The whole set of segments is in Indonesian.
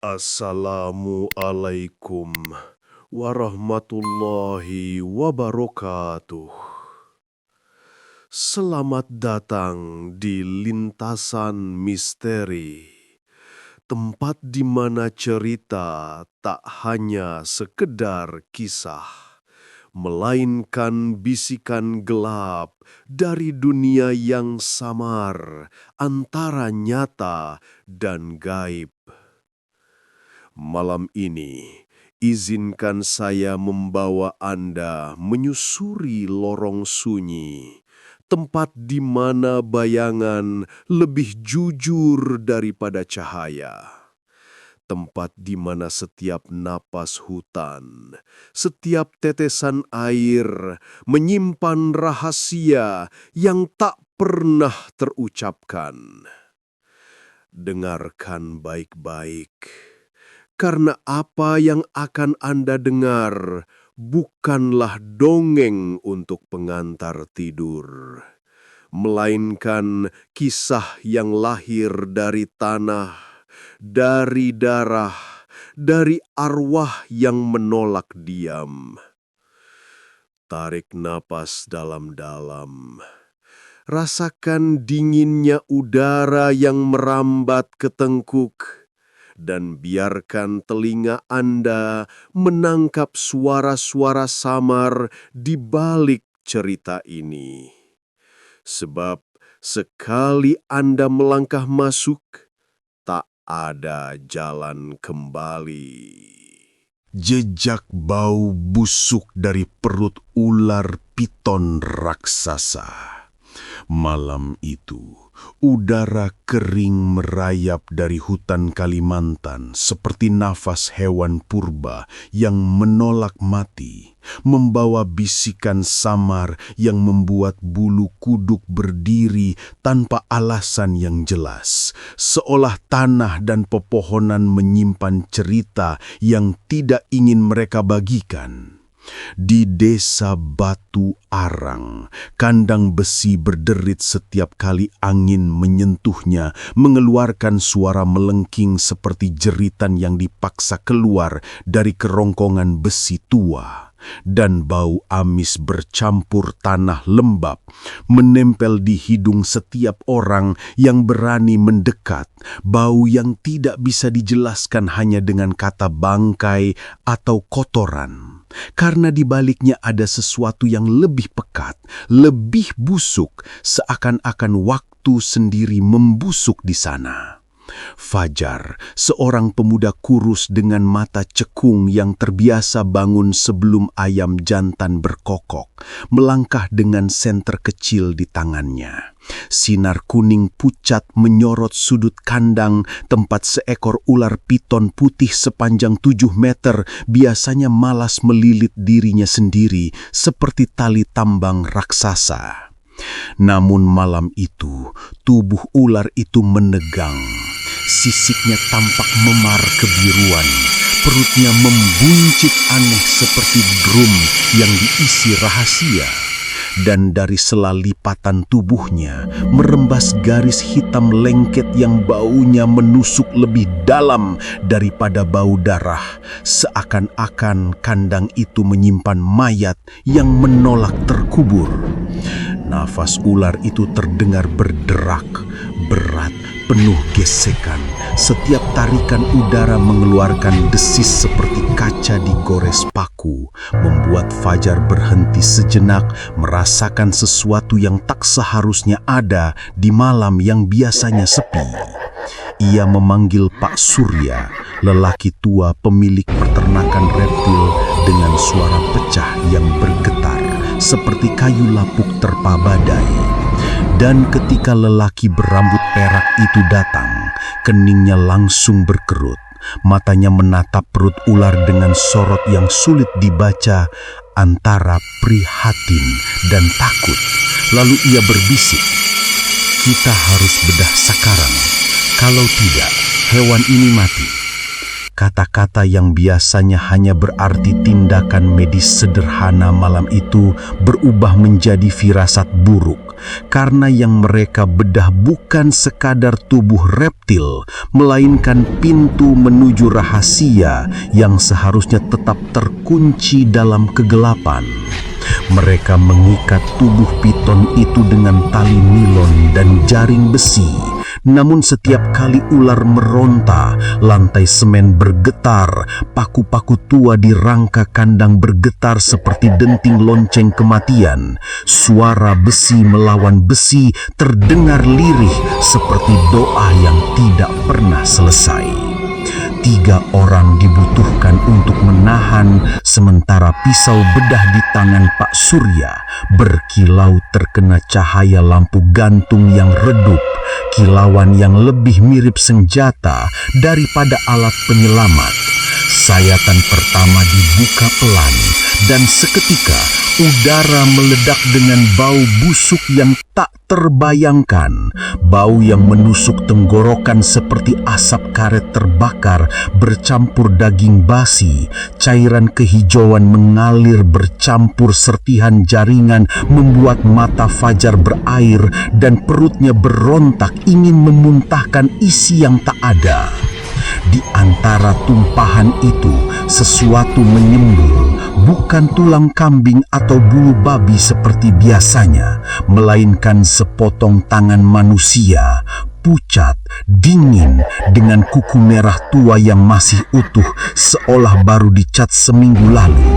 Assalamualaikum warahmatullahi wabarakatuh. Selamat datang di lintasan misteri, tempat di mana cerita tak hanya sekedar kisah, melainkan bisikan gelap dari dunia yang samar antara nyata dan gaib. Malam ini, izinkan saya membawa Anda menyusuri lorong sunyi, tempat di mana bayangan lebih jujur daripada cahaya. Tempat di mana setiap napas hutan, setiap tetesan air menyimpan rahasia yang tak pernah terucapkan. Dengarkan baik-baik. Karena apa yang akan Anda dengar bukanlah dongeng untuk pengantar tidur, melainkan kisah yang lahir dari tanah, dari darah, dari arwah yang menolak diam. Tarik napas dalam-dalam. Rasakan dinginnya udara yang merambat ke tengkuk. Dan biarkan telinga Anda menangkap suara-suara samar di balik cerita ini. Sebab sekali Anda melangkah masuk, tak ada jalan kembali. Jejak bau busuk dari perut ular piton raksasa. Malam itu, udara kering merayap dari hutan Kalimantan seperti nafas hewan purba yang menolak mati, membawa bisikan samar yang membuat bulu kuduk berdiri tanpa alasan yang jelas, seolah tanah dan pepohonan menyimpan cerita yang tidak ingin mereka bagikan. Di desa Batu Arang, kandang besi berderit setiap kali angin menyentuhnya, mengeluarkan suara melengking seperti jeritan yang dipaksa keluar dari kerongkongan besi tua. Dan bau amis bercampur tanah lembab, menempel di hidung setiap orang yang berani mendekat. Bau yang tidak bisa dijelaskan hanya dengan kata bangkai atau kotoran. Karena di baliknya ada sesuatu yang lebih pekat, lebih busuk, seakan-akan waktu sendiri membusuk di sana. Fajar, seorang pemuda kurus dengan mata cekung yang terbiasa bangun sebelum ayam jantan berkokok, melangkah dengan senter kecil di tangannya. Sinar kuning pucat menyorot sudut kandang tempat seekor ular piton putih sepanjang 7 meter biasanya malas melilit dirinya sendiri seperti tali tambang raksasa. Namun malam itu, tubuh ular itu menegang. Sisiknya tampak memar kebiruan, perutnya membuncit aneh seperti drum yang diisi rahasia. Dan dari sela lipatan tubuhnya merembas garis hitam lengket yang baunya menusuk lebih dalam daripada bau darah. Seakan-akan kandang itu menyimpan mayat yang menolak terkubur. Nafas ular itu terdengar berderak, berat, penuh gesekan. Setiap tarikan udara mengeluarkan desis seperti kaca digores paku, membuat Fajar berhenti sejenak, merasakan sesuatu yang tak seharusnya ada di malam yang biasanya sepi. Ia memanggil Pak Surya, lelaki tua pemilik peternakan reptil, dengan suara pecah yang bergetar seperti kayu lapuk terpa badai. Dan ketika lelaki berambut perak itu datang, keningnya langsung berkerut. Matanya menatap perut ular dengan sorot yang sulit dibaca antara prihatin dan takut. Lalu ia berbisik, "Kita harus bedah sekarang. Kalau tidak, hewan ini mati." Kata-kata yang biasanya hanya berarti tindakan medis sederhana malam itu berubah menjadi firasat buruk, karena yang mereka bedah bukan sekadar tubuh reptil, melainkan pintu menuju rahasia yang seharusnya tetap terkunci dalam kegelapan. Mereka mengikat tubuh piton itu dengan tali nilon dan jaring besi. Namun setiap kali ular meronta, lantai semen bergetar, paku-paku tua di rangka kandang bergetar seperti denting lonceng kematian. Suara besi melawan besi terdengar lirih seperti doa yang tidak pernah selesai. 3 orang dibutuhkan untuk menahan, sementara pisau bedah di tangan Pak Surya berkilau terkena cahaya lampu gantung yang redup, kilauan yang lebih mirip senjata daripada alat penyelamat. Sayatan pertama dibuka pelan, dan seketika udara meledak dengan bau busuk yang tak terbayangkan. Bau yang menusuk tenggorokan seperti asap karet terbakar bercampur daging basi. Cairan kehijauan mengalir bercampur serpihan jaringan membuat mata Fajar berair dan perutnya berontak ingin memuntahkan isi yang tak ada. Di antara tumpahan itu, sesuatu menyembul, bukan tulang kambing atau bulu babi seperti biasanya, melainkan sepotong tangan manusia, pucat, dingin, dengan kuku merah tua yang masih utuh, seolah baru dicat seminggu lalu.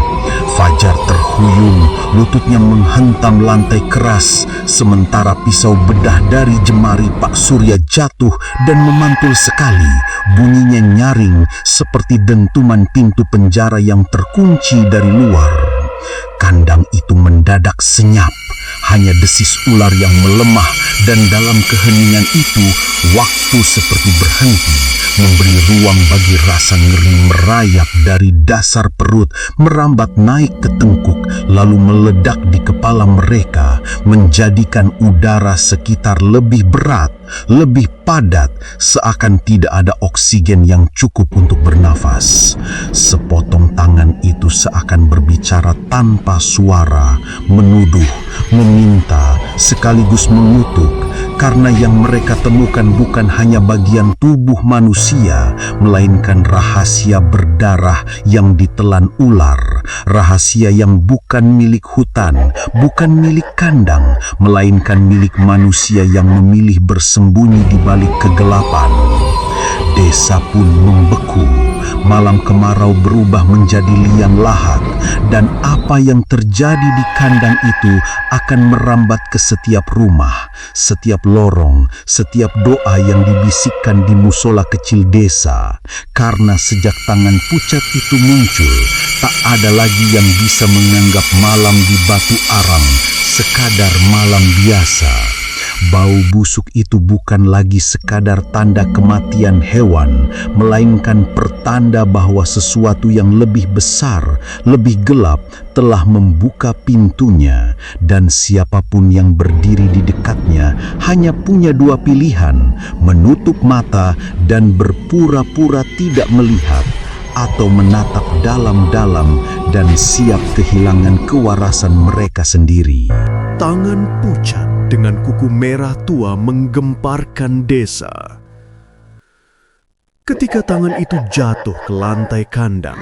Fajar terhuyung, lututnya menghentam lantai keras, sementara pisau bedah dari jemari Pak Surya jatuh dan memantul sekali. Bunyinya nyaring seperti dentuman pintu penjara yang terkunci dari luar. Kandang itu mendadak senyap, hanya desis ular yang melemah, dan dalam keheningan itu waktu seperti berhenti, memberi ruang bagi rasa ngeri merayap dari dasar perut, merambat naik ke tengkuk, lalu meledak di kepala mereka, menjadikan udara sekitar lebih berat, lebih padat, seakan tidak ada oksigen yang cukup untuk bernafas. Sepotong tangan itu seakan berbicara tanpa suara, menuduh, meminta, sekaligus mengutuk, karena yang mereka temukan bukan hanya bagian tubuh manusia, melainkan rahasia berdarah yang ditelan ular, rahasia yang bukan milik hutan, bukan milik kandang, melainkan milik manusia yang memilih bersembunyi di balik kegelapan. Desa pun membeku. Malam kemarau berubah menjadi liang lahat, dan apa yang terjadi di kandang itu akan merambat ke setiap rumah, setiap lorong, setiap doa yang dibisikkan di musola kecil desa. Karena sejak tangan pucat itu muncul, tak ada lagi yang bisa menganggap malam di Batu Arang sekadar malam biasa. Bau busuk itu bukan lagi sekadar tanda kematian hewan, melainkan pertanda bahwa sesuatu yang lebih besar, lebih gelap telah membuka pintunya, dan siapapun yang berdiri di dekatnya hanya punya 2 pilihan: menutup mata dan berpura-pura tidak melihat, atau menatap dalam-dalam dan siap kehilangan kewarasan mereka sendiri. Tangan pucat dengan kuku merah tua menggemparkan desa. Ketika tangan itu jatuh ke lantai kandang,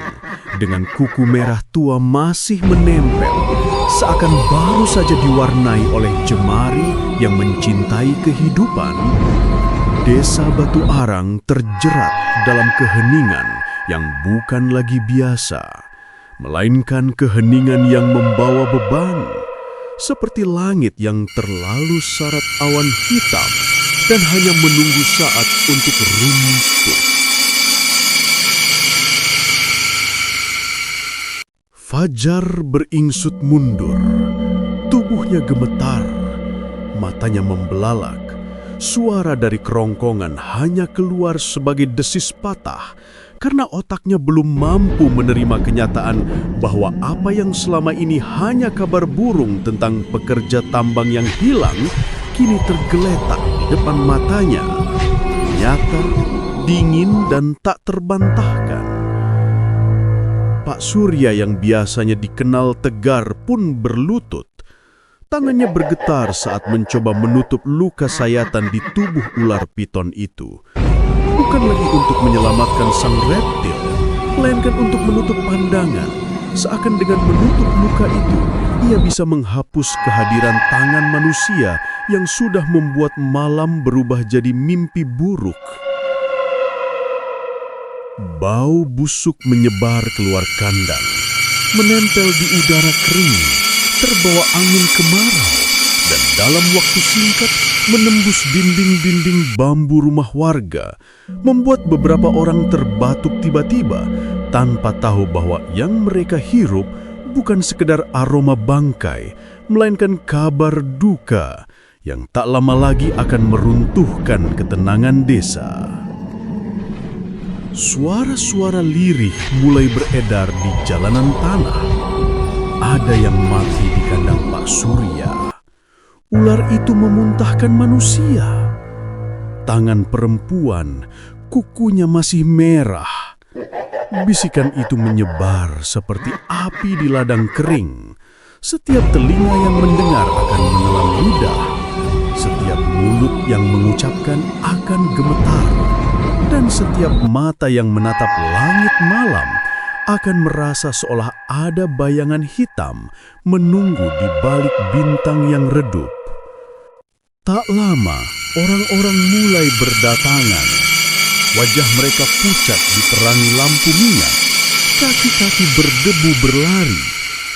dengan kuku merah tua masih menempel, seakan baru saja diwarnai oleh jemari yang mencintai kehidupan, desa Batu Arang terjerat dalam keheningan yang bukan lagi biasa, melainkan keheningan yang membawa beban, seperti langit yang terlalu syarat awan hitam dan hanya menunggu saat untuk runtuh. Fajar beringsut mundur, tubuhnya gemetar, matanya membelalak. Suara dari kerongkongan hanya keluar sebagai desis patah, karena otaknya belum mampu menerima kenyataan bahwa apa yang selama ini hanya kabar burung tentang pekerja tambang yang hilang, kini tergeletak di depan matanya, nyata, dingin, dan tak terbantahkan. Pak Surya yang biasanya dikenal tegar pun berlutut, Tangannya bergetar saat mencoba menutup luka sayatan di tubuh ular piton itu. Bukan lagi untuk menyelamatkan sang reptil, melainkan untuk menutup pandangan. Seakan dengan menutup luka itu, ia bisa menghapus kehadiran tangan manusia yang sudah membuat malam berubah jadi mimpi buruk. Bau busuk menyebar keluar kandang, menempel di udara kering, terbawa angin kemarau, dan dalam waktu singkat menembus dinding-dinding bambu rumah warga, membuat beberapa orang terbatuk tiba-tiba tanpa tahu bahwa yang mereka hirup bukan sekedar aroma bangkai, melainkan kabar duka yang tak lama lagi akan meruntuhkan ketenangan desa. Suara-suara lirih mulai beredar di jalanan tanah. Ada yang mati di kandang Pak Surya. Ular itu memuntahkan manusia. Tangan perempuan, kukunya masih merah. Bisikan itu menyebar seperti api di ladang kering. Setiap telinga yang mendengar akan menelan ludah. Setiap mulut yang mengucapkan akan gemetar. Dan setiap mata yang menatap langit malam akan merasa seolah ada bayangan hitam menunggu di balik bintang yang redup. Tak lama, orang-orang mulai berdatangan. Wajah mereka pucat diterangi lampu minyak. Kaki-kaki berdebu berlari.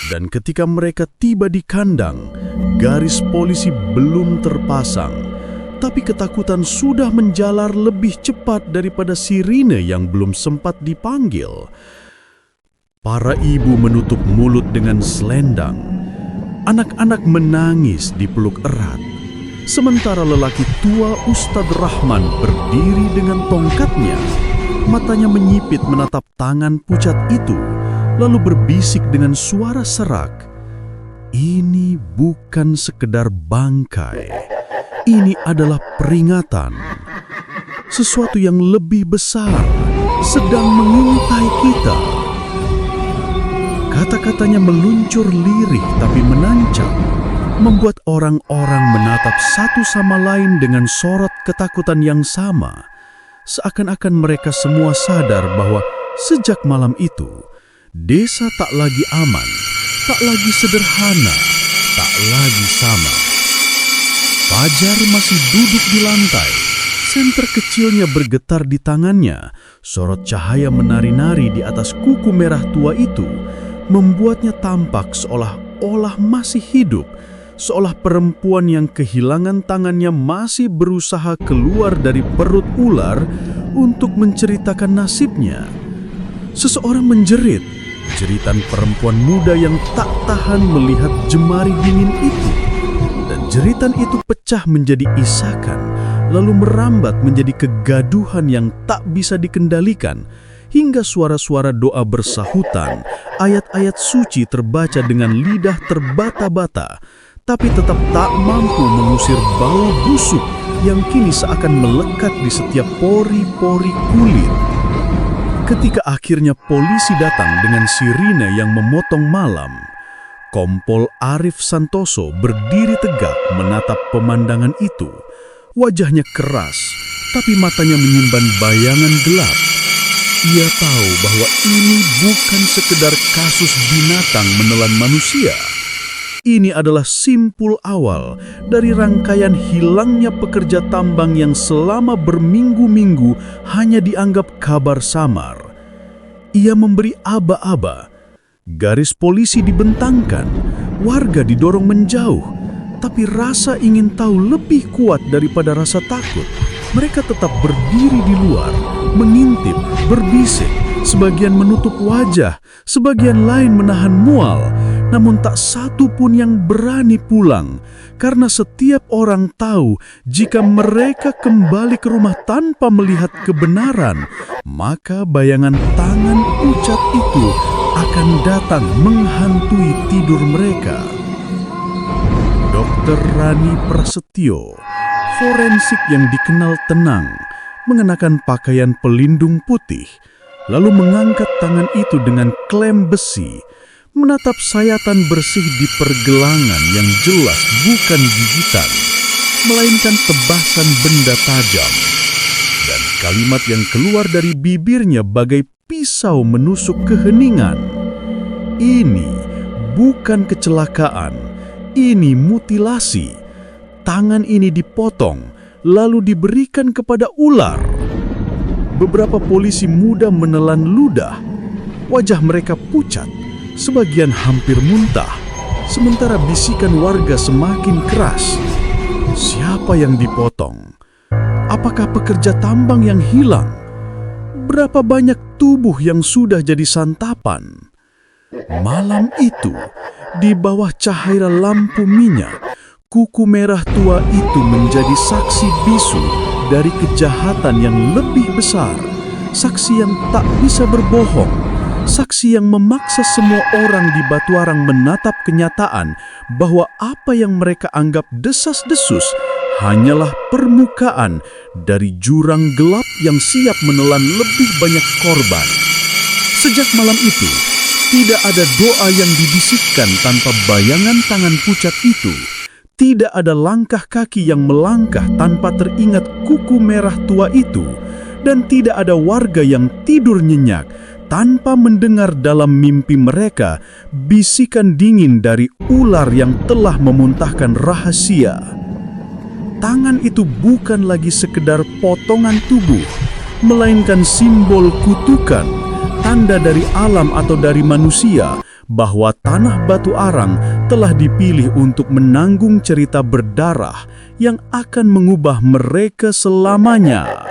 Dan ketika mereka tiba di kandang, garis polisi belum terpasang. Tapi ketakutan sudah menjalar lebih cepat daripada sirine yang belum sempat dipanggil. Para ibu menutup mulut dengan selendang. Anak-anak menangis dipeluk erat. Sementara lelaki tua Ustadz Rahman berdiri dengan tongkatnya. Matanya menyipit menatap tangan pucat itu, lalu berbisik dengan suara serak. Ini bukan sekedar bangkai. Ini adalah peringatan. Sesuatu yang lebih besar sedang mengintai kita. Kata-katanya meluncur lirih tapi menancap, membuat orang-orang menatap satu sama lain dengan sorot ketakutan yang sama. Seakan-akan mereka semua sadar bahwa sejak malam itu, desa tak lagi aman, tak lagi sederhana, tak lagi sama. Fajar masih duduk di lantai. Senter kecilnya bergetar di tangannya. Sorot cahaya menari-nari di atas kuku merah tua itu membuatnya tampak seolah-olah masih hidup. Seolah perempuan yang kehilangan tangannya masih berusaha keluar dari perut ular untuk menceritakan nasibnya. Seseorang menjerit. Jeritan perempuan muda yang tak tahan melihat jemari dingin itu. Dan jeritan itu pecah menjadi isakan, lalu merambat menjadi kegaduhan yang tak bisa dikendalikan, hingga suara-suara doa bersahutan, ayat-ayat suci terbaca dengan lidah terbata-bata, tapi tetap tak mampu mengusir bau busuk yang kini seakan melekat di setiap pori-pori kulit. Ketika akhirnya polisi datang dengan sirine yang memotong malam, Kompol Arif Santoso berdiri tegak menatap pemandangan itu. Wajahnya keras, tapi matanya menyimpan bayangan gelap. Ia tahu bahwa ini bukan sekedar kasus binatang menelan manusia. Ini adalah simpul awal dari rangkaian hilangnya pekerja tambang yang selama berminggu-minggu hanya dianggap kabar samar. Ia memberi aba-aba. Garis polisi dibentangkan, warga didorong menjauh, tapi rasa ingin tahu lebih kuat daripada rasa takut. Mereka tetap berdiri di luar, mengintip, berbisik, sebagian menutup wajah, sebagian lain menahan mual, namun tak satu pun yang berani pulang, karena setiap orang tahu jika mereka kembali ke rumah tanpa melihat kebenaran, maka bayangan tangan pucat itu akan datang menghantui tidur mereka. Dr. Rani Prasetyo, forensik yang dikenal tenang, mengenakan pakaian pelindung putih, lalu mengangkat tangan itu dengan klem besi, menatap sayatan bersih di pergelangan yang jelas bukan gigitan, melainkan tebasan benda tajam. Dan kalimat yang keluar dari bibirnya bagai pisau menusuk keheningan. Ini bukan kecelakaan, ini mutilasi. Tangan ini dipotong, lalu diberikan kepada ular. Beberapa polisi muda menelan ludah. Wajah mereka pucat, sebagian hampir muntah, sementara bisikan warga semakin keras. Siapa yang dipotong? Apakah pekerja tambang yang hilang? Berapa banyak tubuh yang sudah jadi santapan? Malam itu, di bawah cahaya lampu minyak, kuku merah tua itu menjadi saksi bisu dari kejahatan yang lebih besar. Saksi yang tak bisa berbohong, saksi yang memaksa semua orang di Batuarang menatap kenyataan bahwa apa yang mereka anggap desas-desus hanyalah permukaan dari jurang gelap yang siap menelan lebih banyak korban. Sejak malam itu, tidak ada doa yang dibisikkan tanpa bayangan tangan pucat itu. Tidak ada langkah kaki yang melangkah tanpa teringat kuku merah tua itu. Dan tidak ada warga yang tidur nyenyak tanpa mendengar dalam mimpi mereka bisikan dingin dari ular yang telah memuntahkan rahasia. Tangan itu bukan lagi sekedar potongan tubuh, melainkan simbol kutukan, tanda dari alam atau dari manusia bahwa tanah Batuarang telah dipilih untuk menanggung cerita berdarah yang akan mengubah mereka selamanya.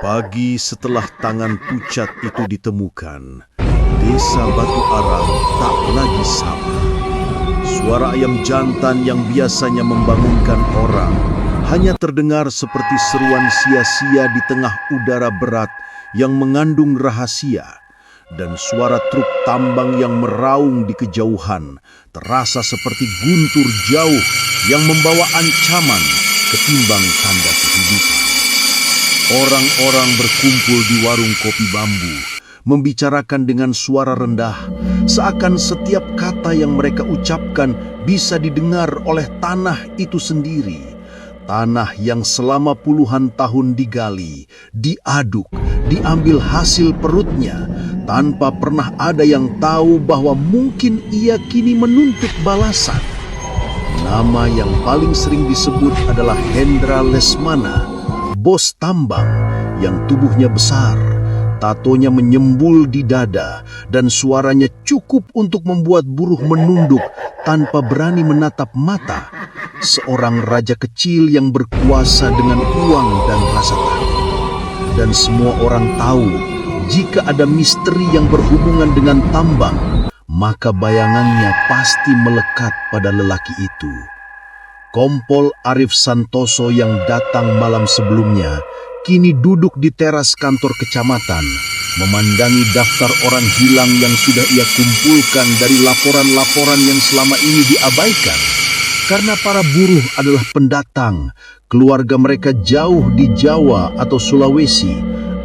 Pagi setelah tangan pucat itu ditemukan, desa Batuarang tak lagi sama. Suara ayam jantan yang biasanya membangunkan orang hanya terdengar seperti seruan sia-sia di tengah udara berat yang mengandung rahasia. Dan suara truk tambang yang meraung di kejauhan terasa seperti guntur jauh yang membawa ancaman ketimbang tanda kehidupan. Orang-orang berkumpul di warung kopi bambu, membicarakan dengan suara rendah, seakan setiap kata yang mereka ucapkan bisa didengar oleh tanah itu sendiri. Tanah yang selama puluhan tahun digali, diaduk, diambil hasil perutnya, tanpa pernah ada yang tahu bahwa mungkin ia kini menuntut balasan. Nama yang paling sering disebut adalah Hendra Lesmana, bos tambang yang tubuhnya besar, tatonya menyembul di dada, dan suaranya cukup untuk membuat buruh menunduk tanpa berani menatap mata. Seorang raja kecil yang berkuasa dengan uang dan rasa takut. Dan semua orang tahu, jika ada misteri yang berhubungan dengan tambang, maka bayangannya pasti melekat pada lelaki itu. Kompol Arif Santoso yang datang malam sebelumnya kini duduk di teras kantor kecamatan, memandangi daftar orang hilang yang sudah ia kumpulkan dari laporan-laporan yang selama ini diabaikan. Karena para buruh adalah pendatang, keluarga mereka jauh di Jawa atau Sulawesi,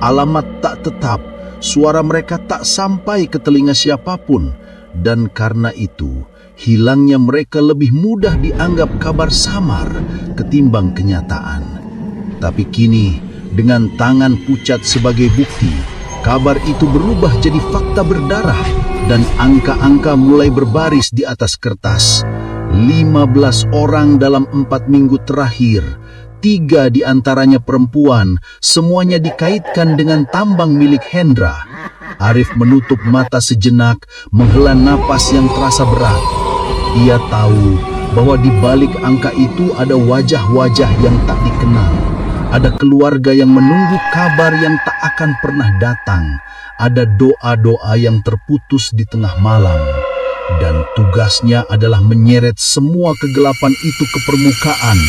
alamat tak tetap, suara mereka tak sampai ke telinga siapapun, dan karena itu, hilangnya mereka lebih mudah dianggap kabar samar ketimbang kenyataan. Tapi kini, dengan tangan pucat sebagai bukti, kabar itu berubah jadi fakta berdarah dan angka-angka mulai berbaris di atas kertas. 15 orang dalam 4 minggu terakhir, 3 di antaranya perempuan, semuanya dikaitkan dengan tambang milik Hendra. Arif menutup mata sejenak, menghela napas yang terasa berat. Ia tahu bahwa di balik angka itu ada wajah-wajah yang tak dikenal. Ada keluarga yang menunggu kabar yang tak akan pernah datang. Ada doa-doa yang terputus di tengah malam. Dan tugasnya adalah menyeret semua kegelapan itu ke permukaan.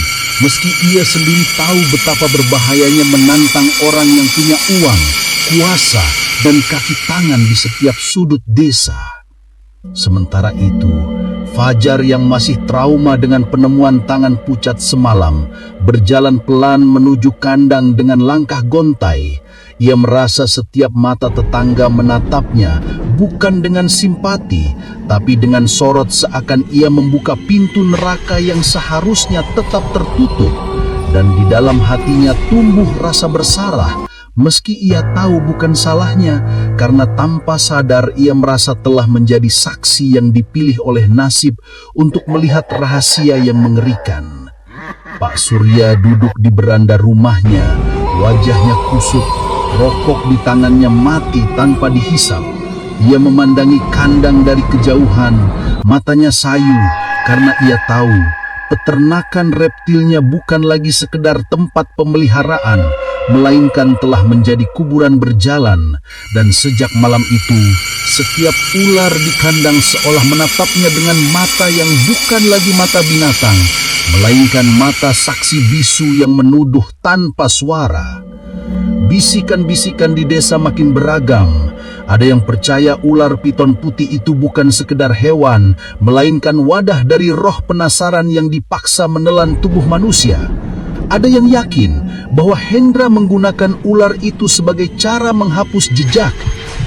Meski ia sendiri tahu betapa berbahayanya menantang orang yang punya uang, kuasa, dan kaki tangan di setiap sudut desa. Sementara itu, Fajar yang masih trauma dengan penemuan tangan pucat semalam, berjalan pelan menuju kandang dengan langkah gontai. Ia merasa setiap mata tetangga menatapnya bukan dengan simpati, tapi dengan sorot seakan ia membuka pintu neraka yang seharusnya tetap tertutup. Dan di dalam hatinya tumbuh rasa bersalah, meski ia tahu bukan salahnya, karena tanpa sadar ia merasa telah menjadi saksi yang dipilih oleh nasib untuk melihat rahasia yang mengerikan. Pak Surya duduk di beranda rumahnya, wajahnya kusut, rokok di tangannya mati tanpa dihisap. Ia memandangi kandang dari kejauhan, matanya sayu karena ia tahu peternakan reptilnya bukan lagi sekedar tempat pemeliharaan, melainkan telah menjadi kuburan berjalan. Dan sejak malam itu, setiap ular di kandang seolah menatapnya dengan mata yang bukan lagi mata binatang, melainkan mata saksi bisu yang menuduh tanpa suara. Bisikan-bisikan di desa makin beragam. Ada yang percaya ular piton putih itu bukan sekedar hewan, melainkan wadah dari roh penasaran yang dipaksa menelan tubuh manusia. Ada yang yakin bahwa Hendra menggunakan ular itu sebagai cara menghapus jejak.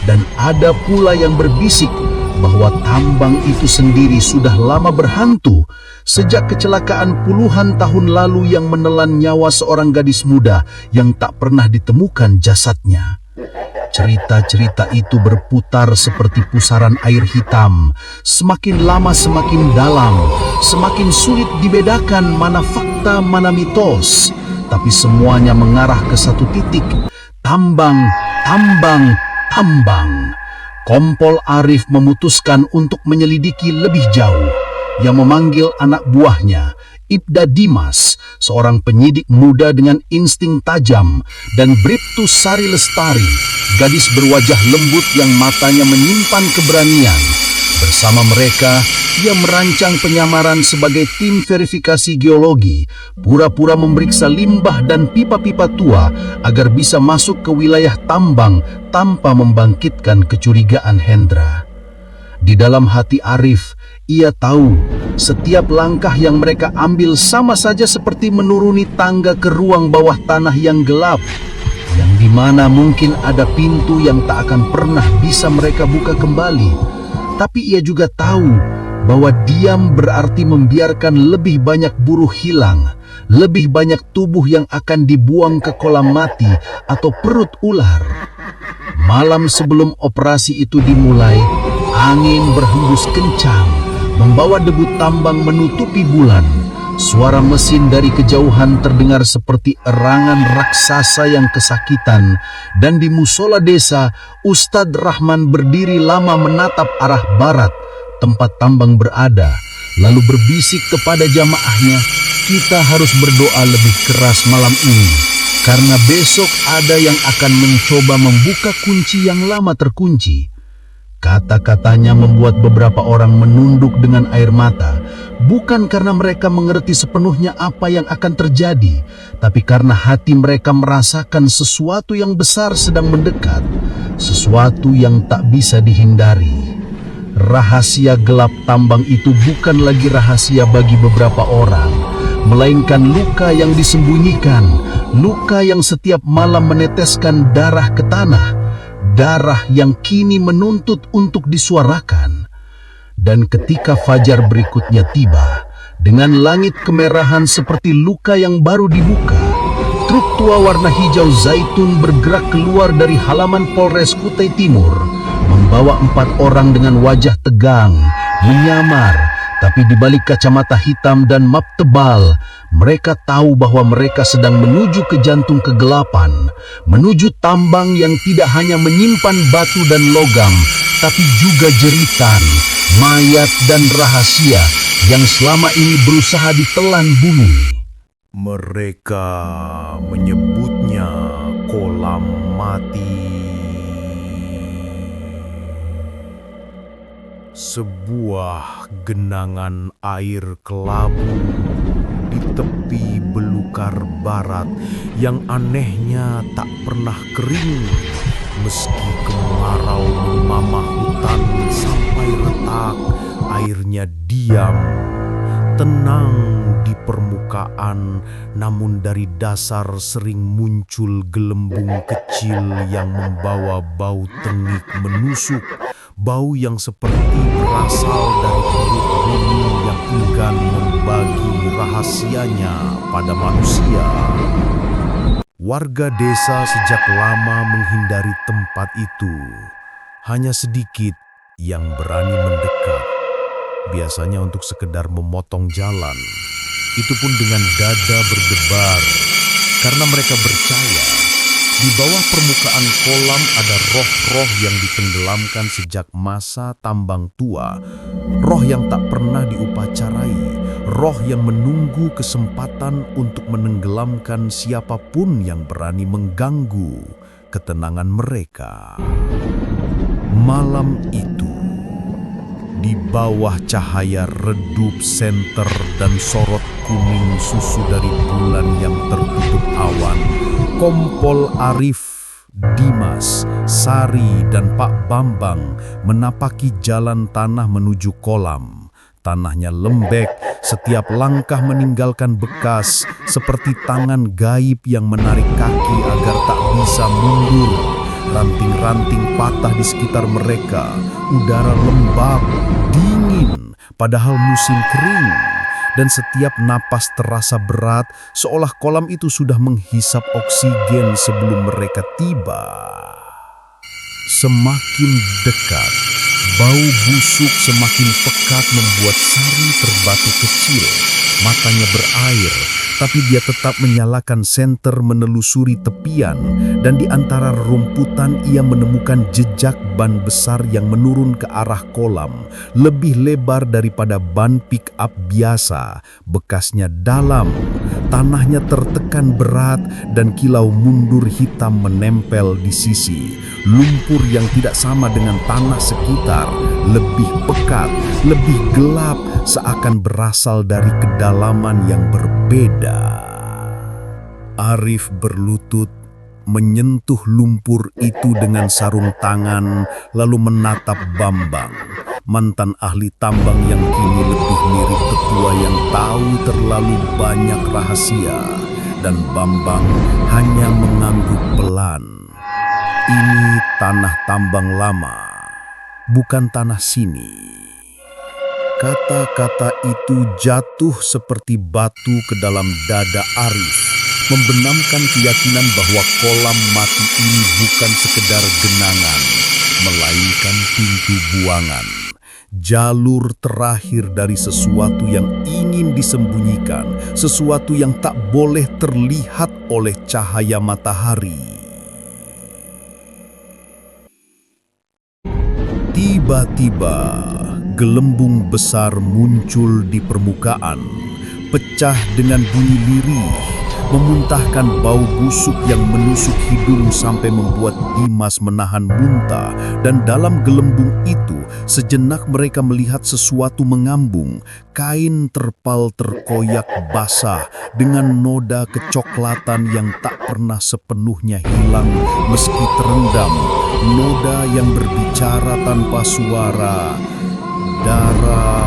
Dan ada pula yang berbisik bahwa tambang itu sendiri sudah lama berhantu sejak kecelakaan puluhan tahun lalu yang menelan nyawa seorang gadis muda yang tak pernah ditemukan jasadnya. Cerita-cerita itu berputar seperti pusaran air hitam, semakin lama semakin dalam, semakin sulit dibedakan mana fakta mana mitos, tapi semuanya mengarah ke satu titik: tambang, tambang, tambang. Kompol Arif memutuskan untuk menyelidiki lebih jauh. Yang memanggil anak buahnya, Ibda Dimas, seorang penyidik muda dengan insting tajam, dan Briptus Sari Lestari, gadis berwajah lembut yang matanya menyimpan keberanian. Bersama mereka, ia merancang penyamaran sebagai tim verifikasi geologi, pura-pura memeriksa limbah dan pipa-pipa tua agar bisa masuk ke wilayah tambang tanpa membangkitkan kecurigaan Hendra. Di dalam hati Arif, ia tahu setiap langkah yang mereka ambil sama saja seperti menuruni tangga ke ruang bawah tanah yang gelap, yang dimana mungkin ada pintu yang tak akan pernah bisa mereka buka kembali. Tapi ia juga tahu bahwa diam berarti membiarkan lebih banyak buruh hilang, lebih banyak tubuh yang akan dibuang ke kolam mati atau perut ular. Malam sebelum operasi itu dimulai, angin berhembus kencang, membawa debu tambang menutupi bulan. Suara mesin dari kejauhan terdengar seperti erangan raksasa yang kesakitan. Dan di musola desa, Ustadz Rahman berdiri lama menatap arah barat, tempat tambang berada, lalu berbisik kepada jamaahnya, "Kita harus berdoa lebih keras malam ini, karena besok ada yang akan mencoba membuka kunci yang lama terkunci." Kata-katanya membuat beberapa orang menunduk dengan air mata, bukan karena mereka mengerti sepenuhnya apa yang akan terjadi, tapi karena hati mereka merasakan sesuatu yang besar sedang mendekat, sesuatu yang tak bisa dihindari. Rahasia gelap tambang itu bukan lagi rahasia bagi beberapa orang, melainkan luka yang disembunyikan, luka yang setiap malam meneteskan darah ke tanah, darah yang kini menuntut untuk disuarakan. Dan ketika fajar berikutnya tiba, dengan langit kemerahan seperti luka yang baru dibuka, truk tua warna hijau zaitun bergerak keluar dari halaman Polres Kutai Timur, membawa 4 orang dengan wajah tegang, menyamar, tapi di balik kacamata hitam dan map tebal, mereka tahu bahwa mereka sedang menuju ke jantung kegelapan, menuju tambang yang tidak hanya menyimpan batu dan logam, tapi juga jeritan, mayat dan rahasia yang selama ini berusaha ditelan bumi. Mereka menyebutnya kolam mati. Sebuah genangan air kelabu di tepi belukar barat yang anehnya tak pernah kering, meski kemarau memamah hutan sampai retak. Airnya diam, tenang di permukaan, namun dari dasar sering muncul gelembung kecil yang membawa bau tengik menusuk, bau yang seperti berasal dari perut bumi yang enggan membagi rahasianya pada manusia. Warga desa sejak lama menghindari tempat itu. Hanya sedikit yang berani mendekat, biasanya untuk sekedar memotong jalan. Itu pun dengan dada berdebar, karena mereka percaya di bawah permukaan kolam ada roh-roh yang ditenggelamkan sejak masa tambang tua, roh yang tak pernah diupacarai, roh yang menunggu kesempatan untuk menenggelamkan siapapun yang berani mengganggu ketenangan mereka. Malam itu, di bawah cahaya redup senter dan sorot kuning susu dari bulan yang tertutup awan, Kompol Arif, Dimas, Sari, dan Pak Bambang menapaki jalan tanah menuju kolam. Tanahnya lembek, setiap langkah meninggalkan bekas, seperti tangan gaib yang menarik kaki agar tak bisa mundur. Ranting-ranting patah di sekitar mereka, udara lembab, dingin, padahal musim kering. Dan setiap napas terasa berat, seolah kolam itu sudah menghisap oksigen sebelum mereka tiba. Semakin dekat, bau busuk semakin pekat membuat Sari terbatu kecil. Matanya berair, tapi dia tetap menyalakan senter menelusuri tepian, dan di antara rumputan ia menemukan jejak ban besar yang menurun ke arah kolam, lebih lebar daripada ban pick-up biasa. Bekasnya dalam, tanahnya tertekan berat, dan kilau mundur hitam menempel di sisi. Lumpur yang tidak sama dengan tanah sekitar, lebih pekat, lebih gelap, seakan berasal dari kedalaman yang berbeda. Arif berlutut, menyentuh lumpur itu dengan sarung tangan, lalu menatap Bambang, mantan ahli tambang yang kini lebih mirip tetua yang tahu terlalu banyak rahasia. Dan Bambang hanya mengangguk pelan. Ini tanah tambang lama, bukan tanah sini. Kata-kata itu jatuh seperti batu ke dalam dada Arif, membenamkan keyakinan bahwa kolam mati ini bukan sekedar genangan, melainkan pintu buangan. Jalur terakhir dari sesuatu yang ingin disembunyikan, sesuatu yang tak boleh terlihat oleh cahaya matahari. Tiba-tiba, gelembung besar muncul di permukaan, pecah dengan bunyi lirih, memuntahkan bau busuk yang menusuk hidung sampai membuat Dimas menahan muntah. Dan dalam gelembung itu, sejenak mereka melihat sesuatu mengambung. Kain terpal terkoyak basah dengan noda kecoklatan yang tak pernah sepenuhnya hilang meski terendam. Noda yang berbicara tanpa suara. Darah.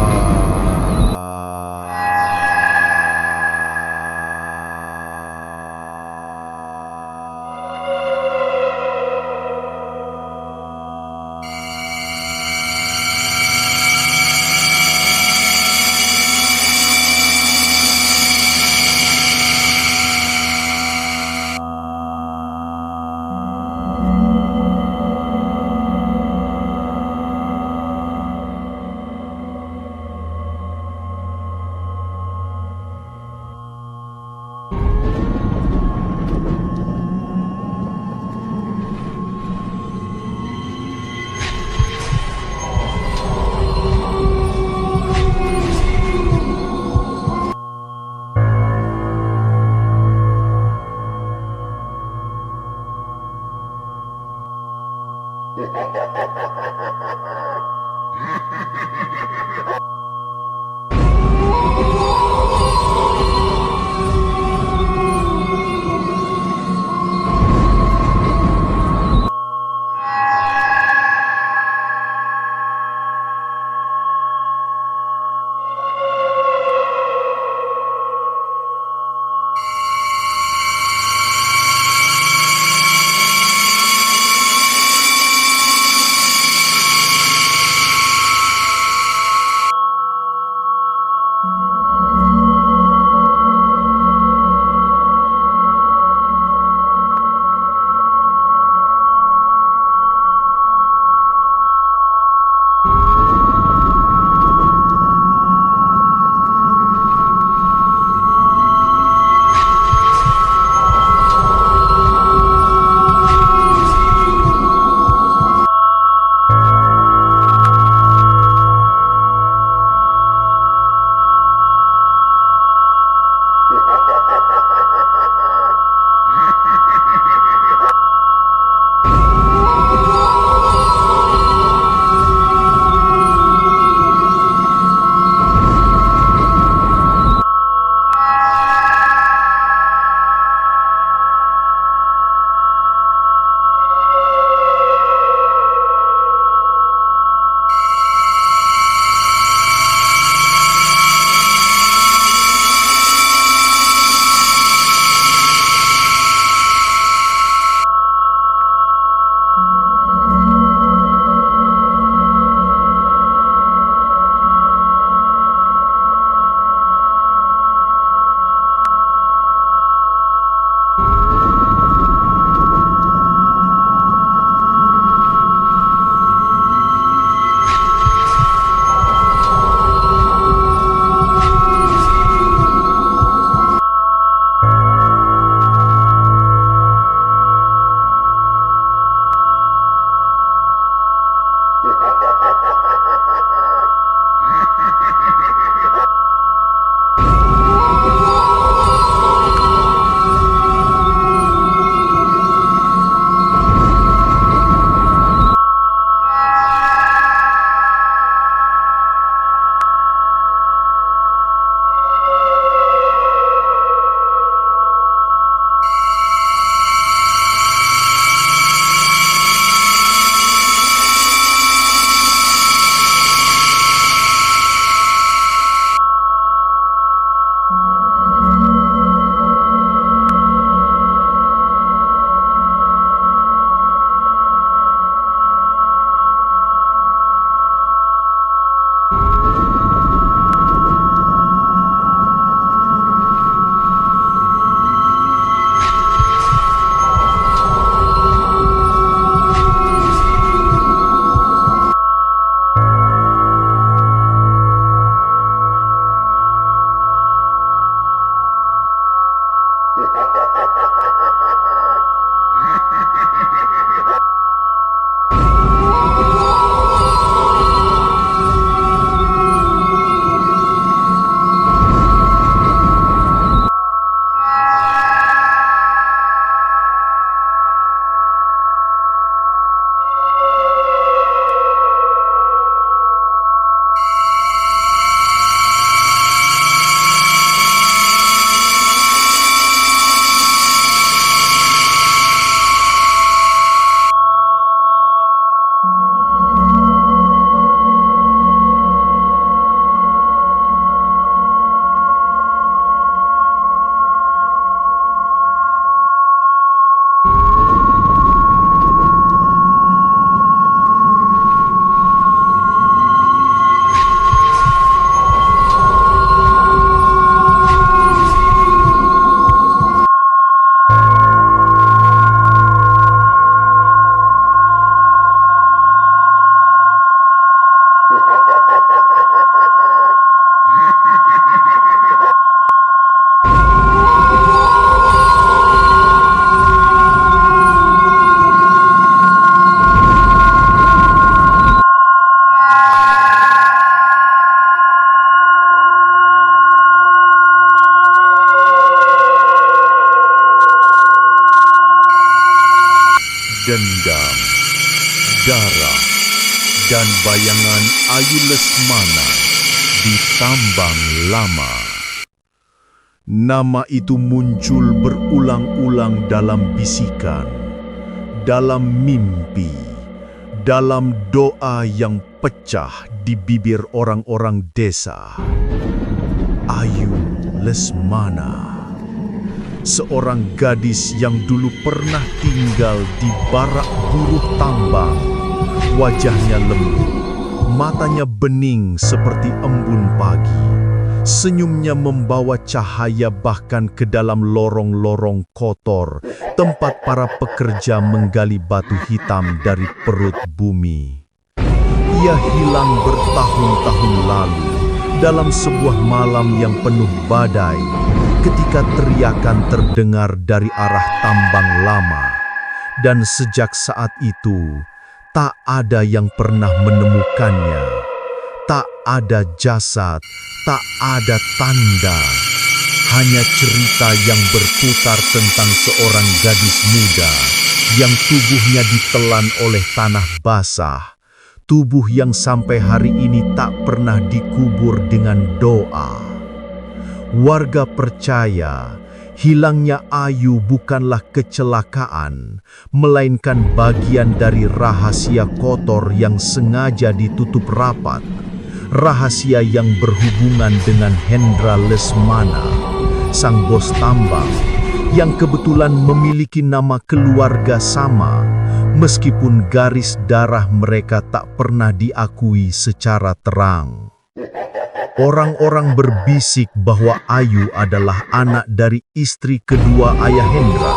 dendam, darah, dan bayangan Ayu Lesmana di Tambang Lama. Nama itu muncul berulang-ulang dalam bisikan, dalam mimpi, dalam doa yang pecah di bibir orang-orang desa. Ayu Lesmana, seorang gadis yang dulu pernah tinggal di barak buruh tambang. Wajahnya lembut, matanya bening seperti embun pagi. Senyumnya membawa cahaya bahkan ke dalam lorong-lorong kotor, tempat para pekerja menggali batu hitam dari perut bumi. Ia hilang bertahun-tahun lalu dalam sebuah malam yang penuh badai, ketika teriakan terdengar dari arah Tambang Lama. Dan sejak saat itu, tak ada yang pernah menemukannya. Tak ada jasad, tak ada tanda. Hanya cerita yang berputar tentang seorang gadis muda yang tubuhnya ditelan oleh tanah basah. Tubuh yang sampai hari ini tak pernah dikubur dengan doa. Warga percaya hilangnya Ayu bukanlah kecelakaan, melainkan bagian dari rahasia kotor yang sengaja ditutup rapat. Rahasia yang berhubungan dengan Hendra Lesmana, sang bos tambang, yang kebetulan memiliki nama keluarga sama, meskipun garis darah mereka tak pernah diakui secara terang. Orang-orang berbisik bahwa Ayu adalah anak dari istri kedua ayah Hendra,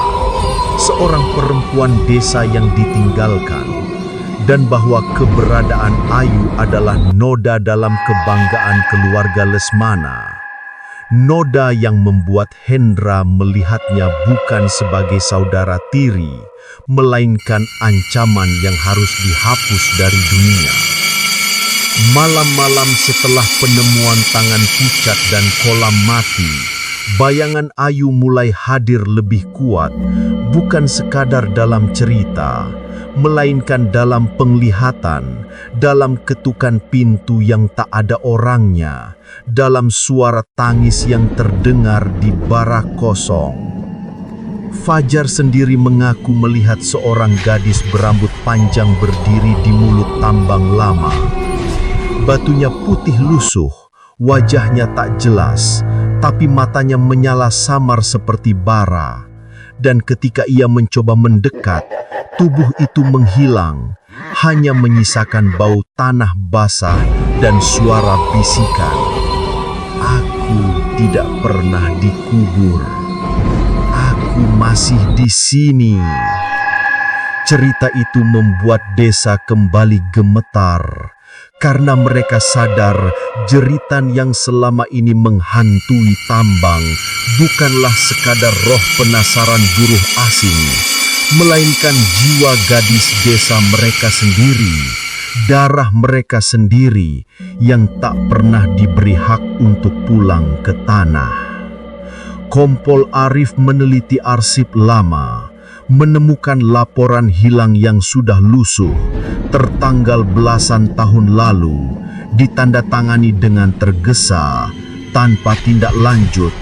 seorang perempuan desa yang ditinggalkan, dan bahwa keberadaan Ayu adalah noda dalam kebanggaan keluarga Lesmana. Noda yang membuat Hendra melihatnya bukan sebagai saudara tiri, melainkan ancaman yang harus dihapus dari dunia. Malam-malam setelah penemuan tangan pucat dan kolam mati, bayangan Ayu mulai hadir lebih kuat, bukan sekadar dalam cerita, melainkan dalam penglihatan, dalam ketukan pintu yang tak ada orangnya, dalam suara tangis yang terdengar di barak kosong. Fajar sendiri mengaku melihat seorang gadis berambut panjang berdiri di mulut tambang lama. Batunya putih lusuh, wajahnya tak jelas, tapi matanya menyala samar seperti bara. Dan ketika ia mencoba mendekat, tubuh itu menghilang, hanya menyisakan bau tanah basah dan suara bisikan. Aku tidak pernah dikubur. Aku masih di sini. Cerita itu membuat desa kembali gemetar, karena mereka sadar jeritan yang selama ini menghantui tambang bukanlah sekadar roh penasaran buruh asing, melainkan jiwa gadis desa mereka sendiri, darah mereka sendiri yang tak pernah diberi hak untuk pulang ke tanah. Kompol Arif meneliti arsip lama, menemukan laporan hilang yang sudah lusuh, tertanggal belasan tahun lalu, ditandatangani dengan tergesa, tanpa tindak lanjut.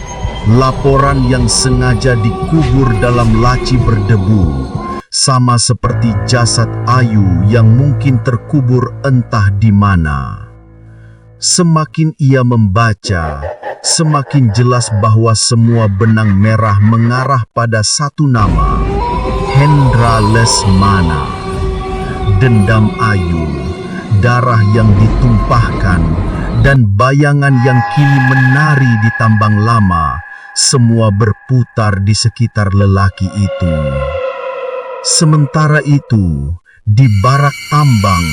Laporan yang sengaja dikubur dalam laci berdebu, sama seperti jasad Ayu yang mungkin terkubur entah di mana. Semakin ia membaca, semakin jelas bahwa semua benang merah mengarah pada satu nama, Hendra Lesmana. Dendam Ayu, darah yang ditumpahkan, dan bayangan yang kini menari di tambang lama, semua berputar di sekitar lelaki itu. Sementara itu, di barak tambang,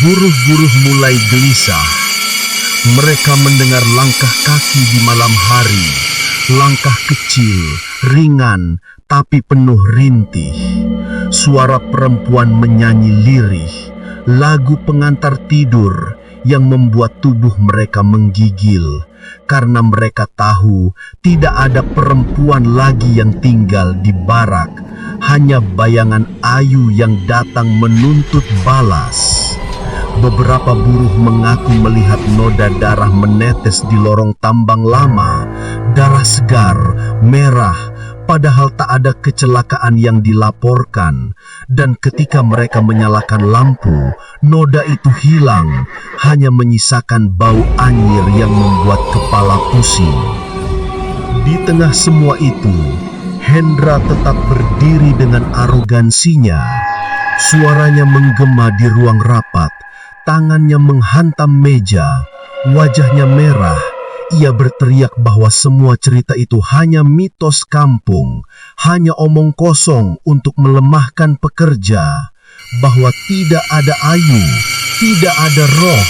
buruh-buruh mulai gelisah. Mereka mendengar langkah kaki di malam hari, langkah kecil, ringan, tapi penuh rintih. Suara perempuan menyanyi lirih, lagu pengantar tidur yang membuat tubuh mereka menggigil, karena mereka tahu tidak ada perempuan lagi yang tinggal di barak, hanya bayangan Ayu yang datang menuntut balas. Beberapa buruh mengaku melihat noda darah menetes di lorong tambang lama. Darah segar, merah, padahal tak ada kecelakaan yang dilaporkan. Dan ketika mereka menyalakan lampu, noda itu hilang, hanya menyisakan bau anyir yang membuat kepala pusing. Di tengah semua itu, Hendra tetap berdiri dengan arogansinya. Suaranya menggema di ruang rapat, tangannya menghantam meja, wajahnya merah. Ia berteriak bahwa semua cerita itu hanya mitos kampung, hanya omong kosong untuk melemahkan pekerja, bahwa tidak ada Ayu, tidak ada roh,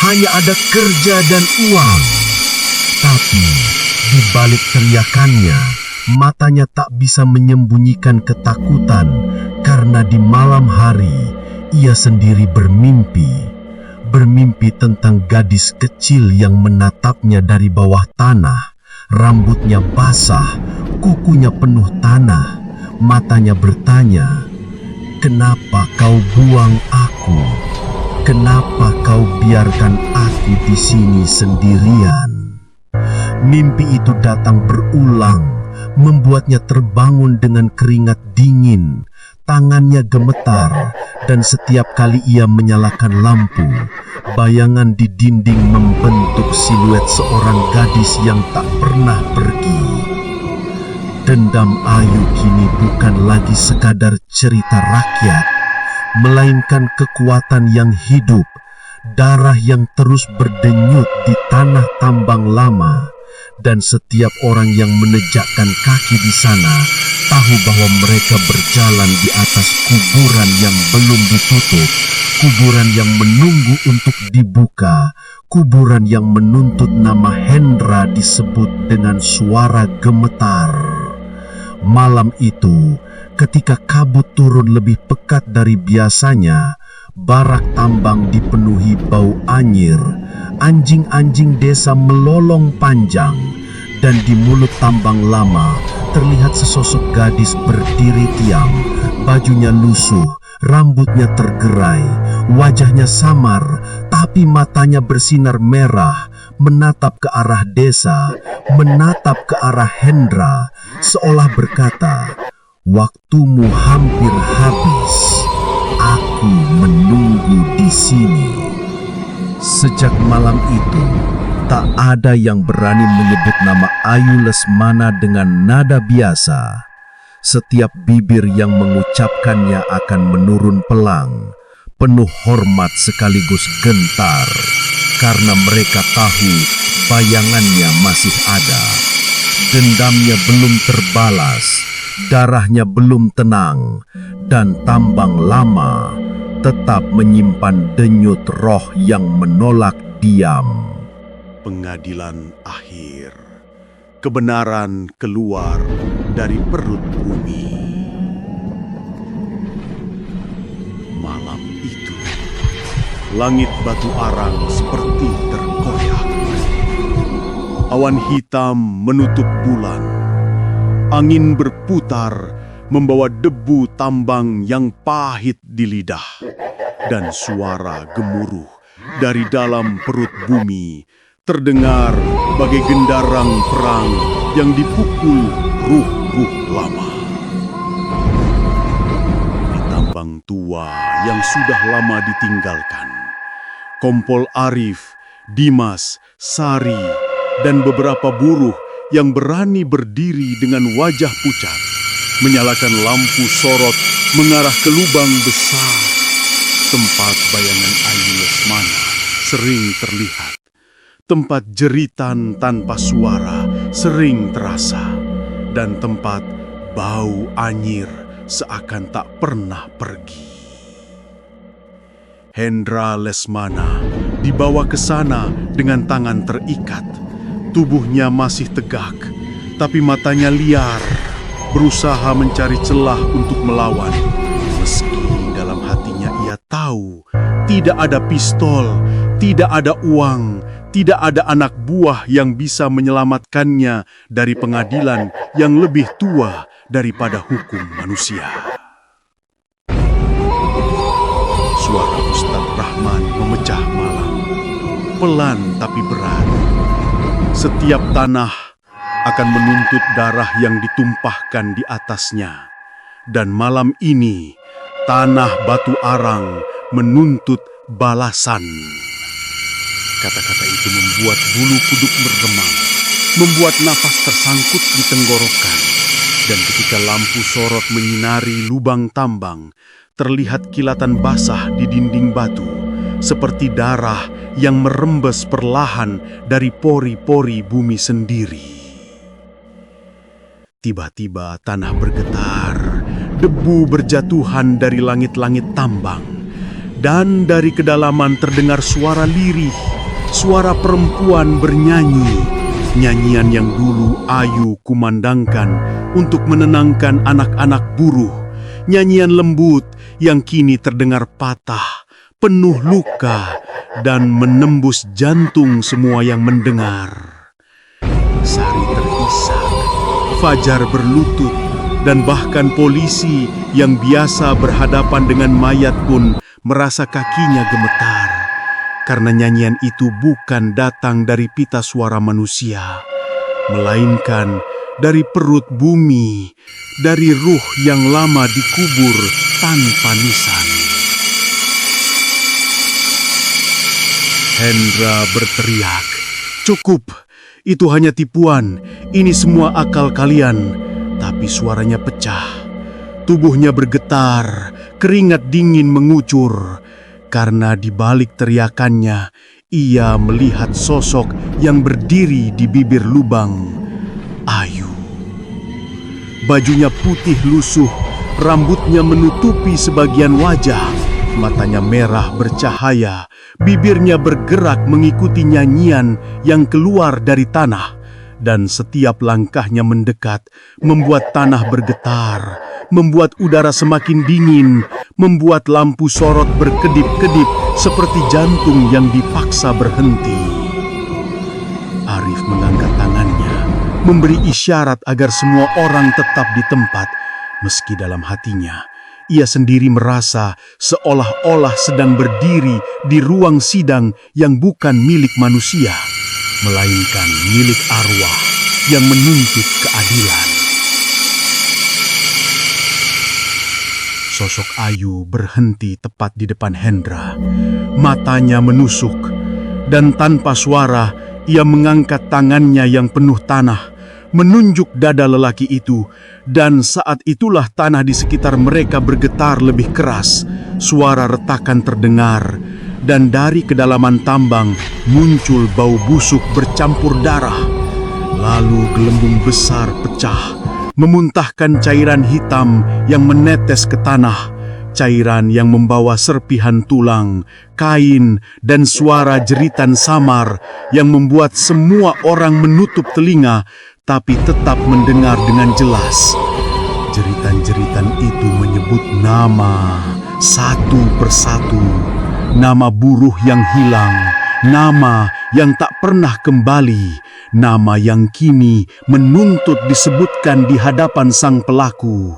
hanya ada kerja dan uang. Tapi di balik teriakannya, matanya tak bisa menyembunyikan ketakutan karena di malam hari ia sendiri bermimpi tentang gadis kecil yang menatapnya dari bawah tanah. Rambutnya basah, kukunya penuh tanah. Matanya bertanya, "Kenapa kau buang aku? Kenapa kau biarkan aku di sini sendirian?" Mimpi itu datang berulang, membuatnya terbangun dengan keringat dingin. Tangannya gemetar, dan setiap kali ia menyalakan lampu, bayangan di dinding membentuk siluet seorang gadis yang tak pernah pergi. Dendam Ayu kini bukan lagi sekadar cerita rakyat, melainkan kekuatan yang hidup, darah yang terus berdenyut di tanah tambang lama. Dan setiap orang yang menjejakkan kaki di sana tahu bahwa mereka berjalan di atas kuburan yang belum ditutup, kuburan yang menunggu untuk dibuka, kuburan yang menuntut nama Hendra disebut dengan suara gemetar. Malam itu, ketika kabut turun lebih pekat dari biasanya, barak tambang dipenuhi bau anyir. Anjing-anjing desa melolong panjang, dan di mulut tambang lama terlihat sesosok gadis berdiri tiam. Bajunya lusuh, rambutnya tergerai, wajahnya samar, tapi matanya bersinar merah, menatap ke arah desa, menatap ke arah Hendra, seolah berkata, "Waktumu hampir habis. Aku menunggu di sini." Sejak malam itu, tak ada yang berani menyebut nama Ayu Lesmana dengan nada biasa. Setiap bibir yang mengucapkannya akan menurun pelang, penuh hormat sekaligus gentar, karena mereka tahu bayangannya masih ada. Dendamnya belum terbalas, darahnya belum tenang, dan tambang lama tetap menyimpan denyut roh yang menolak diam. Pengadilan akhir. Kebenaran keluar dari perut bumi. Malam itu, langit Batu Arang seperti terkoyak. Awan hitam menutup bulan. Angin berputar membawa debu tambang yang pahit di lidah, dan suara gemuruh dari dalam perut bumi terdengar bagai gendarang perang yang dipukul ruh-ruh lama. Di tambang tua yang sudah lama ditinggalkan, Kompol Arif, Dimas, Sari, dan beberapa buruh yang berani berdiri dengan wajah pucat menyalakan lampu sorot mengarah ke lubang besar, tempat bayangan Ayu Lesmana sering terlihat. Tempat jeritan tanpa suara sering terasa, dan tempat bau anyir seakan tak pernah pergi. Hendra Lesmana dibawa ke sana dengan tangan terikat. Tubuhnya masih tegak, tapi matanya liar, berusaha mencari celah untuk melawan. Meski dalam hatinya ia tahu tidak ada pistol, tidak ada uang, Tidak ada anak buah yang bisa menyelamatkannya dari pengadilan yang lebih tua daripada hukum manusia. Suara Ustadz Rahman memecah malam, pelan tapi berat. Setiap tanah akan menuntut darah yang ditumpahkan di atasnya. Dan malam ini, tanah batu arang menuntut balasan. Kata-kata itu membuat bulu kuduk bergemang, membuat napas tersangkut di tenggorokan. Dan ketika lampu sorot menyinari lubang tambang, terlihat kilatan basah di dinding batu, seperti darah yang merembes perlahan dari pori-pori bumi sendiri. Tiba-tiba tanah bergetar, debu berjatuhan dari langit-langit tambang, dan dari kedalaman terdengar suara lirih, suara perempuan bernyanyi, nyanyian yang dulu Ayu kumandangkan untuk menenangkan anak-anak buruh, nyanyian lembut yang kini terdengar patah, penuh luka, dan menembus jantung semua yang mendengar. Sari terisak, fajar berlutut, dan bahkan polisi yang biasa berhadapan dengan mayat pun merasa kakinya gemetar. Karena nyanyian itu bukan datang dari pita suara manusia, melainkan dari perut bumi, dari ruh yang lama dikubur tanpa nisan. Hendra berteriak, "Cukup, itu hanya tipuan, ini semua akal kalian." Tapi suaranya pecah, tubuhnya bergetar, keringat dingin mengucur. Karena di balik teriakannya, ia melihat sosok yang berdiri di bibir lubang. Ayu. Bajunya putih lusuh, rambutnya menutupi sebagian wajah, matanya merah bercahaya, bibirnya bergerak mengikuti nyanyian yang keluar dari tanah. Dan setiap langkahnya mendekat, membuat tanah bergetar, membuat udara semakin dingin, membuat lampu sorot berkedip-kedip seperti jantung yang dipaksa berhenti. Arif mengangkat tangannya, memberi isyarat agar semua orang tetap di tempat, meski dalam hatinya ia sendiri merasa seolah-olah sedang berdiri di ruang sidang yang bukan milik manusia, melainkan milik arwah yang menuntut keadilan. Sosok Ayu berhenti tepat di depan Hendra. Matanya menusuk, dan tanpa suara ia mengangkat tangannya yang penuh tanah, menunjuk dada lelaki itu, dan saat itulah tanah di sekitar mereka bergetar lebih keras. Suara retakan terdengar, dan dari kedalaman tambang muncul bau busuk bercampur darah. Lalu gelembung besar pecah, memuntahkan cairan hitam yang menetes ke tanah, cairan yang membawa serpihan tulang, kain, dan suara jeritan samar yang membuat semua orang menutup telinga, tapi tetap mendengar dengan jelas. Jeritan-jeritan itu menyebut nama satu persatu, nama buruh yang hilang, nama yang tak pernah kembali, nama yang kini menuntut disebutkan di hadapan sang pelaku.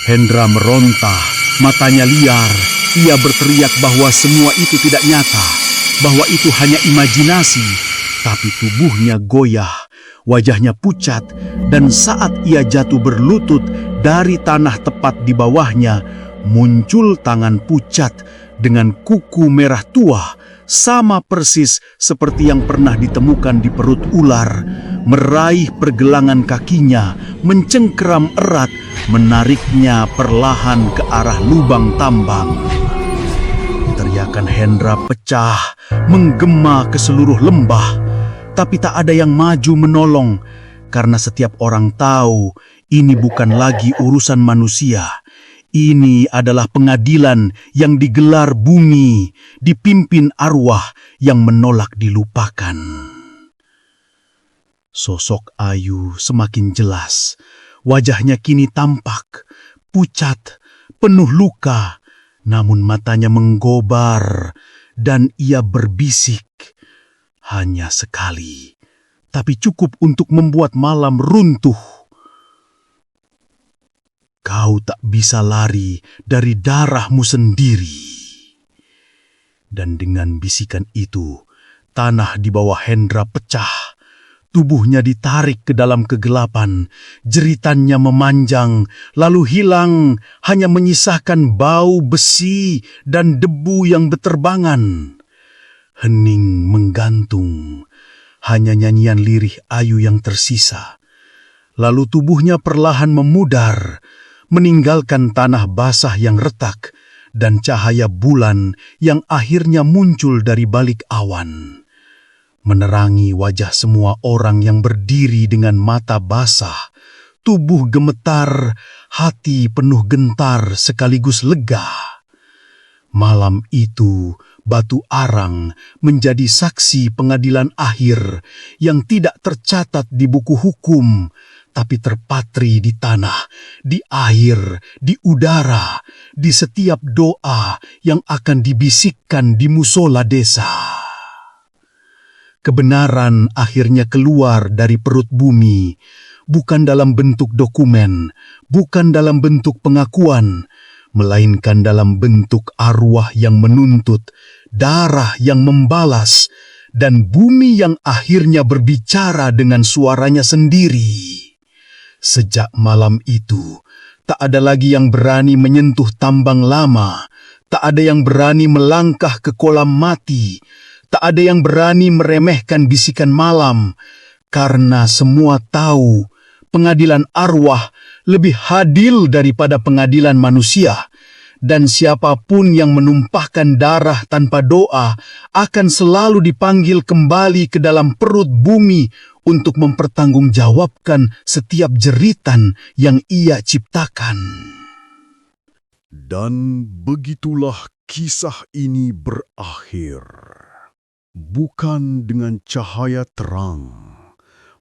Hendra meronta, matanya liar. Ia berteriak bahwa semua itu tidak nyata, bahwa itu hanya imajinasi. Tapi tubuhnya goyah, wajahnya pucat, dan saat ia jatuh berlutut dari tanah tepat di bawahnya, muncul tangan pucat dengan kuku merah tua, sama persis seperti yang pernah ditemukan di perut ular, meraih pergelangan kakinya, mencengkeram erat, menariknya perlahan ke arah lubang tambang. Teriakan Hendra pecah, menggema ke seluruh lembah, tapi tak ada yang maju menolong, karena setiap orang tahu ini bukan lagi urusan manusia. Ini adalah pengadilan yang digelar bumi, dipimpin arwah yang menolak dilupakan. Sosok Ayu semakin jelas. Wajahnya kini tampak, pucat, penuh luka, namun matanya menggobar, dan ia berbisik, hanya sekali, tapi cukup untuk membuat malam runtuh. Kau tak bisa lari dari darahmu sendiri. Dan dengan bisikan itu, tanah di bawah Hendra pecah. Tubuhnya ditarik ke dalam kegelapan, jeritannya memanjang, lalu hilang, hanya menyisakan bau besi dan debu yang beterbangan. Hening menggantung, hanya nyanyian lirih Ayu yang tersisa. Lalu tubuhnya perlahan memudar, meninggalkan tanah basah yang retak dan cahaya bulan yang akhirnya muncul dari balik awan. Menerangi wajah semua orang yang berdiri dengan mata basah, tubuh gemetar, hati penuh gentar sekaligus lega. Malam itu, Batu Arang menjadi saksi pengadilan akhir yang tidak tercatat di buku hukum, tapi terpatri di tanah, di air, di udara, di setiap doa yang akan dibisikkan di musola desa. Kebenaran akhirnya keluar dari perut bumi, bukan dalam bentuk dokumen, bukan dalam bentuk pengakuan, melainkan dalam bentuk arwah yang menuntut, darah yang membalas, dan bumi yang akhirnya berbicara dengan suaranya sendiri. Sejak malam itu, tak ada lagi yang berani menyentuh tambang lama, tak ada yang berani melangkah ke kolam mati, tak ada yang berani meremehkan bisikan malam, karena semua tahu pengadilan arwah lebih adil daripada pengadilan manusia, dan siapapun yang menumpahkan darah tanpa doa akan selalu dipanggil kembali ke dalam perut bumi untuk mempertanggungjawabkan setiap jeritan yang ia ciptakan. Dan begitulah kisah ini berakhir. Bukan dengan cahaya terang,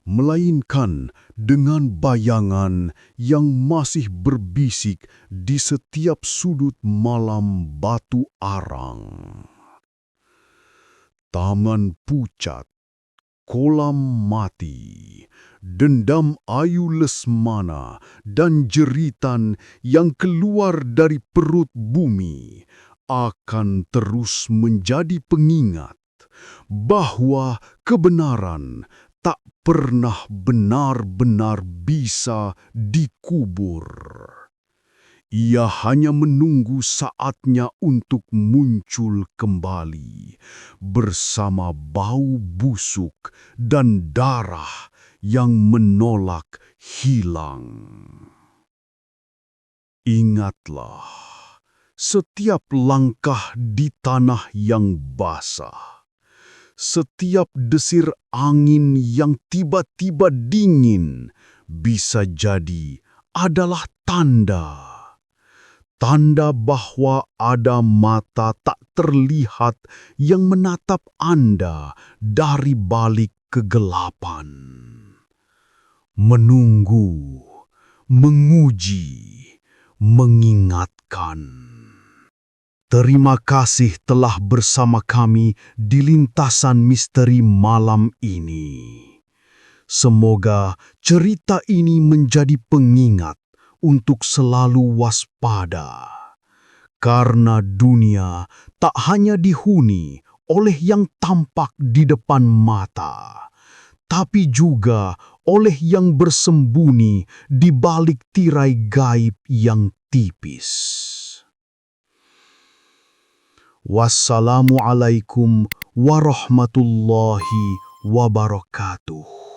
melainkan dengan bayangan yang masih berbisik di setiap sudut malam Batu Arang. Taman pucat, kolam mati, dendam Ayu Lesmana, dan jeritan yang keluar dari perut bumi akan terus menjadi pengingat bahwa kebenaran tak pernah benar-benar bisa dikubur. Ia hanya menunggu saatnya untuk muncul kembali bersama bau busuk dan darah yang menolak hilang. Ingatlah, setiap langkah di tanah yang basah, setiap desir angin yang tiba-tiba dingin bisa jadi adalah tanda bahwa ada mata tak terlihat yang menatap Anda dari balik kegelapan. Menunggu, menguji, mengingatkan. Terima kasih telah bersama kami di lintasan misteri malam ini. Semoga cerita ini menjadi pengingat untuk selalu waspada. Karena dunia tak hanya dihuni oleh yang tampak di depan mata, tapi juga oleh yang bersembunyi di balik tirai gaib yang tipis. Wassalamualaikum warahmatullahi wabarakatuh.